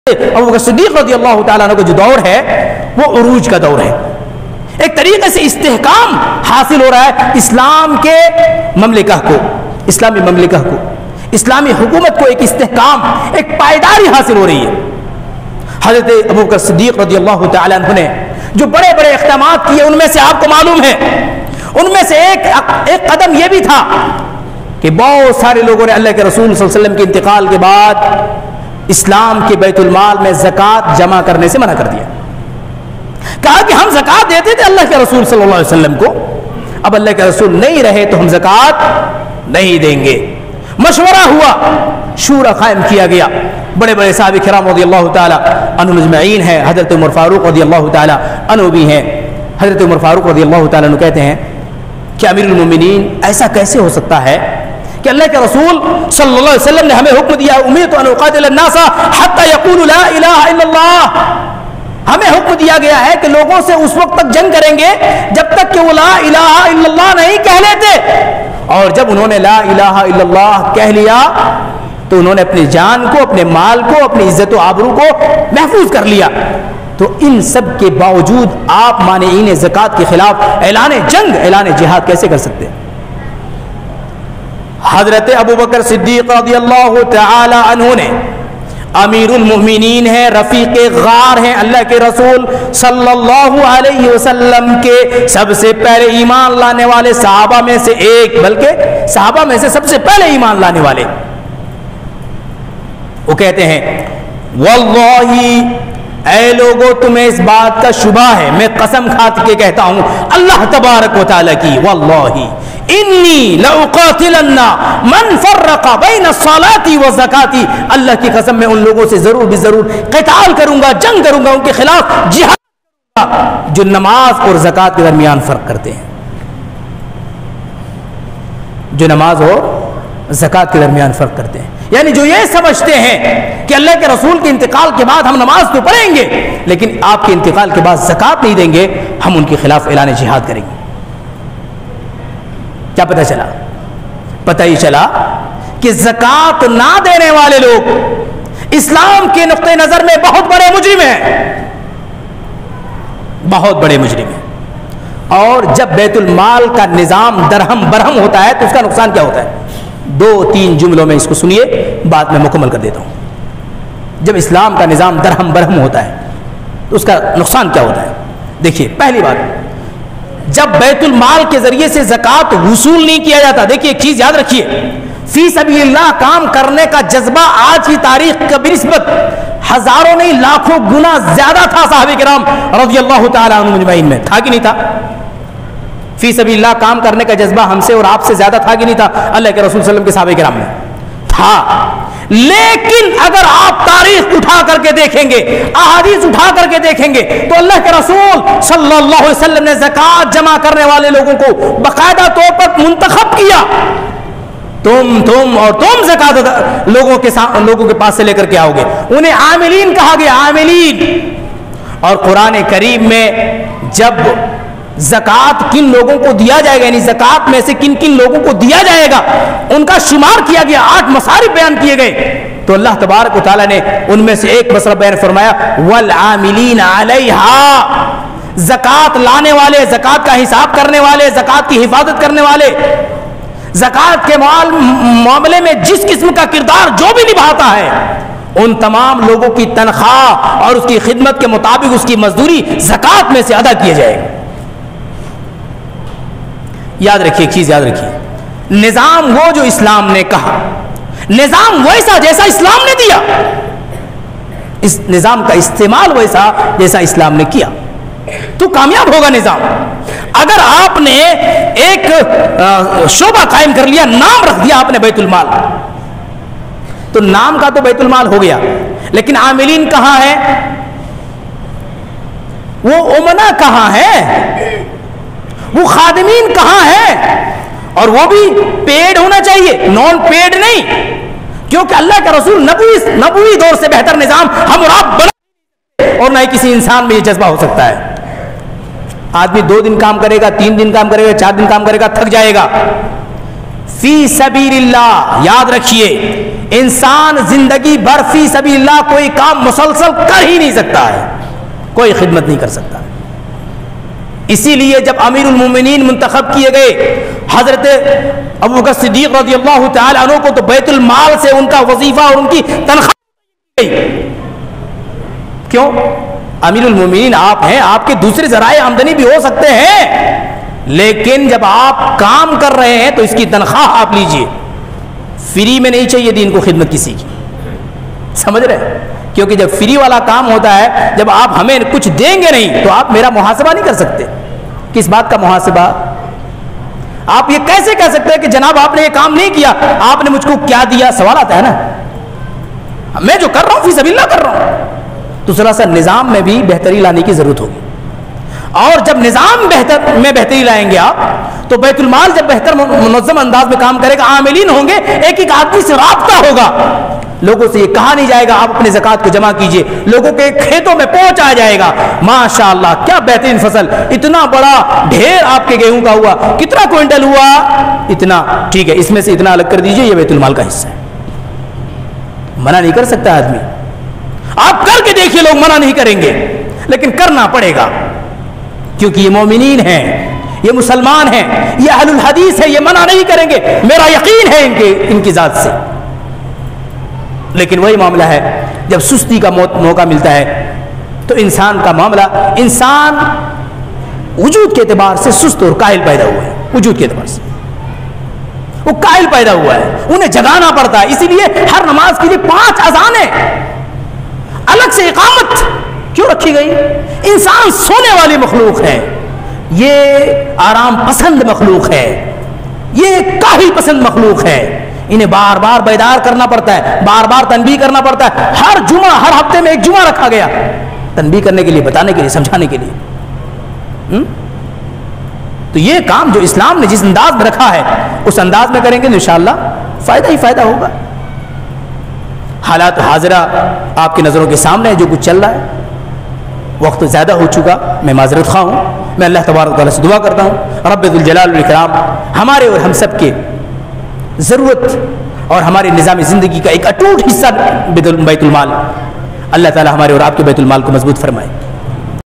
ابو بکر صدیق رضی اللہ تعالیٰ عنہ کا جو دور ہے وہ عروج کا دور ہے. ایک طریقے سے استحکام حاصل ہو رہا ہے اسلام کے مملکہ کو, اسلامی مملکہ کو, اسلامی حکومت کو ایک استحکام, ایک پائیداری حاصل ہو رہی ہے. حضرت ابو بکر صدیق رضی اللہ تعالیٰ عنہ نے جو بڑے بڑے اقدامات کیے ان میں سے آپ کو معلوم ہے, ان میں سے ایک قدم یہ بھی تھا کہ بہت سارے لوگوں نے اللہ کے رسول صلی اللہ علیہ وسلم کے انتقال کے بعد اسلام کے بیت المال میں زکوٰۃ جمع کرنے سے منع کر دیا. کہا کہ ہم زکوٰۃ دیتے تھے اللہ کے رسول صلی اللہ علیہ وسلم کو, اب اللہ کے رسول نہیں رہے تو ہم زکوٰۃ نہیں دیں گے. مشورہ ہوا, شورا قائم کیا گیا. بڑے بڑے صحابہ کرام رضی اللہ تعالیٰ عنہ مجمعین ہیں, حضرت عمر فاروق رضی اللہ تعالیٰ عنہ بھی ہیں. حضرت عمر فاروق رضی اللہ تعالیٰ عنہ کہتے ہیں کہ امیر المومنین ایسا کیسے ہو سکتا ہے کہ اللہ کے رسول صلی اللہ علیہ وسلم نے ہمیں حکم دیا امیرت ان اقاتل الناس حتی یقولوا لا الہ الا اللہ, ہمیں حکم دیا گیا ہے کہ لوگوں سے اس وقت تک جنگ کریں گے جب تک کہ وہ لا الہ الا اللہ نہیں کہہ لیتے, اور جب انہوں نے لا الہ الا اللہ کہہ لیا تو انہوں نے اپنی جان کو, اپنے مال کو, اپنی عزت و آبرو کو محفوظ کر لیا. تو ان سب کے باوجود آپ مانعین زکوٰۃ کے خلاف اعلان جنگ, اعلان جہاد کیسے کر سکتے ہیں؟ حضرت ابو بکر صدیق رضی اللہ تعالی عنہ نے, امیر المؤمنین ہیں, رفیق غار ہیں, اللہ کے رسول صلی اللہ علیہ وسلم کے سب سے پہلے ایمان لانے والے صحابہ میں سے ایک, بلکہ صحابہ میں سے سب سے پہلے ایمان لانے والے, وہ کہتے ہیں واللہ اے لوگو تمہیں اس بات کا شبہ ہے, میں قسم کھا کے کہتا ہوں اللہ تبارک و تعالیٰ کی, واللہ انی لأقاتلن من فرق بین الصلاۃ والزکاۃ, اللہ کی قسم میں ان لوگوں سے ضرور بھی ضرور قتال کروں گا, جنگ کروں گا, ان کے خلاف جہاد کروں گا جو نماز اور زکوٰۃ کے درمیان فرق کرتے ہیں, جو نماز اور زکوٰۃ کے درمیان فرق کرتے ہیں. یعنی جو یہ سمجھتے ہیں کہ اللہ کے رسول کے انتقال کے بعد ہم نماز تو پڑھیں گے لیکن آپ کے انتقال کے بعد زکوٰۃ نہیں دیں گے, ہم ان کے خلاف اعلان جہاد کریں گے. کیا پتہ چلا؟ پتہ ہی چلا کہ زکوٰۃ نہ دینے والے لوگ اسلام کے نقطہ نظر میں بہت بڑے مجرم ہیں, بہت بڑے مجرم ہیں. اور جب بیت المال کا نظام درہم برہم ہوتا ہے تو اس کا نقصان کیا ہوتا ہے؟ 2-3 جملوں میں اس کو سنیے, بعد میں مکمل کر دیتا ہوں. جب اسلام کا نظام درہم برہم ہوتا ہے تو اس کا نقصان کیا ہوتا ہے؟ دیکھیے, پہلی بات, جب بیت المال کے ذریعے سے زکوٰۃ وصول نہیں کیا جاتا, دیکھیے ایک چیز یاد رکھیے, فی سبیل اللہ کام کرنے کا جذبہ آج کی تاریخ کا بنسبت ہزاروں نہیں لاکھوں گنا زیادہ تھا صحابہ کرام رضی اللہ تعالیٰ عنہ مجمعین میں, تھا کہ نہیں تھا؟ فی سبیل اللہ کام کرنے کا جذبہ ہم سے اور آپ سے زیادہ تھا کہ نہیں تھا؟ اللہ کے رسول صلی اللہ علیہ وسلم کے صحابہ کرام میں تھا. لیکن اگر آپ تاریخ اٹھا کر کے دیکھیں گے, احادیث اٹھا کر کے دیکھیں گے تو اللہ کے رسول صلی اللہ علیہ وسلم نے زکوٰۃ جمع کرنے والے لوگوں کو باقاعدہ طور پر منتخب کیا. تم اور تم زکوٰۃ لوگوں کے پاس سے لے کر کے آؤ گے, انہیں عاملین کہا گیا, عاملین. اور قرآن کریم میں جب زکوٰۃ کن لوگوں کو دیا جائے گا, یعنی زکوٰۃ میں سے کن کن لوگوں کو دیا جائے گا, ان کا شمار کیا گیا, 8 مصارف بیان کیے گئے. تو اللہ تبارک و تعالیٰ نے ان میں سے ایک مصرف بیان فرمایا والعاملین علیہا, زکوٰۃ لانے والے, زکوٰۃ کا حساب کرنے والے, زکوٰۃ کی حفاظت کرنے والے, زکوٰۃ کے معاملے میں جس قسم کا کردار جو بھی نبھاتا ہے, ان تمام لوگوں کی تنخواہ اور اس کی خدمت کے مطابق اس کی مزدوری زکوٰۃ میں سے ادا کیے جائے گا. یاد رکھیے, ایک چیز یاد رکھیے, نظام وہ جو اسلام نے کہا, نظام ویسا جیسا اسلام نے دیا, اس نظام کا استعمال ویسا جیسا اسلام نے کیا تو کامیاب ہوگا نظام. اگر آپ نے ایک شعبہ قائم کر لیا, نام رکھ دیا آپ نے بیت المال, تو نام کا تو بیت المال ہو گیا, لیکن عاملین کہاں ہے, وہ امنا کہاں ہے, وہ خادمین کہاں ہے؟ اور وہ بھی پیڈ ہونا چاہیے, نان پیڈ نہیں, کیونکہ اللہ کا رسول نبوی دور سے بہتر نظام ہم اور آپ بنا, اور نہ ہی کسی انسان میں یہ جذبہ ہو سکتا ہے. آدمی 2 دن کام کرے گا, 3 دن کام کرے گا, 4 دن کام کرے گا, تھک جائے گا. فی سبیل اللہ, یاد رکھیے انسان زندگی بھر فی سبیل اللہ کوئی کام مسلسل کر ہی نہیں سکتا ہے، کوئی خدمت نہیں کر سکتا۔ اسی لیے جب امیر المومنین منتخب کیے گئے حضرت ابوبکر صدیق رضی اللہ تعالی عنہ کو، تو بیت المال سے ان کا وظیفہ اور ان کی تنخواہ گئی۔ کیوں؟ امیر المومنین آپ ہیں، آپ کے دوسرے ذرائع آمدنی بھی ہو سکتے ہیں، لیکن جب آپ کام کر رہے ہیں تو اس کی تنخواہ آپ لیجئے۔ فری میں نہیں چاہیے دین کو خدمت کسی کی، سمجھ رہے؟ کیونکہ جب فری والا کام ہوتا ہے، جب آپ ہمیں کچھ دیں گے نہیں تو آپ میرا محاسبہ نہیں کر سکتے۔ کس بات کا محاسبہ؟ آپ یہ کیسے کہہ سکتے ہیں کہ جناب آپ نے یہ کام نہیں کیا، آپ نے مجھ کو کیا دیا؟ سوال آتا ہے نا۔ میں جو کر رہا ہوں فی سبیل اللہ کر رہا ہوں، تو ذرا سا نظام میں بھی بہتری لانے کی ضرورت ہوگی، اور جب نظام میں بہتری لائیں گے آپ، تو بیت المال جب بہتر منظم انداز میں کام کرے گا، عاملین ہوں گے، ایک ایک آدمی سے رابطہ ہوگا، لوگوں سے یہ کہا نہیں جائے گا آپ اپنے زکوٰۃ کو جمع کیجئے، لوگوں کے کھیتوں میں پہنچایا جائے گا، ماشاءاللہ کیا بہترین فصل، اتنا بڑا ڈھیر آپ کے گیہوں کا ہوا، کتنا کوئنٹل ہوا؟ اتنا، ٹھیک ہے، اس میں سے اتنا الگ کر دیجئے، یہ بیت المال کا حصہ ہے۔ منع نہیں کر سکتا آدمی، آپ کر کے دیکھیے، لوگ منع نہیں کریں گے، لیکن کرنا پڑے گا، کیونکہ یہ مومنین ہیں، یہ مسلمان ہیں، یہ اہل الحدیث ہے، یہ منع نہیں کریں گے، میرا یقین ہے ان کی ذات سے۔ لیکن وہی معاملہ ہے، جب سستی کا موقع ملتا ہے تو انسان کا معاملہ، انسان وجود کے اعتبار سے سست اور کاہل پیدا ہوا ہے، وجود کے اعتبار سے وہ کاہل پیدا ہوا ہے، انہیں جگانا پڑتا ہے۔ اسی لیے ہر نماز کے لیے 5 اذانیں، الگ سے اقامت کیوں رکھی گئی؟ انسان سونے والی مخلوق ہے، یہ آرام پسند مخلوق ہے، یہ کاہل پسند مخلوق ہے، انہیں بار بار بیدار کرنا پڑتا ہے، بار بار تنبیہ کرنا پڑتا ہے۔ ہر جمعہ، ہر ہفتے میں ایک جمعہ رکھا گیا تنبیہ کرنے کے لیے، بتانے کے لیے، سمجھانے کے لیے۔ تو یہ کام جو اسلام نے جس انداز میں رکھا ہے اس انداز میں کریں گے تو انشاءاللہ فائدہ ہی فائدہ ہوگا۔ حالات حاضرہ آپ کی نظروں کے سامنے ہے، جو کچھ چل رہا ہے، وقت زیادہ ہو چکا، میں معذرت خواہ ہوں۔ میں اللہ تبارک و تعالیٰ سے دعا کرتا ہوں رب ذوالجلال والاکرام ہمارے اور ہم سب کے ضرورت اور ہمارے نظام زندگی کا ایک اٹوٹ حصہ بیت المال، اللہ تعالیٰ ہمارے اور آپ کے بیت المال کو مضبوط فرمائے۔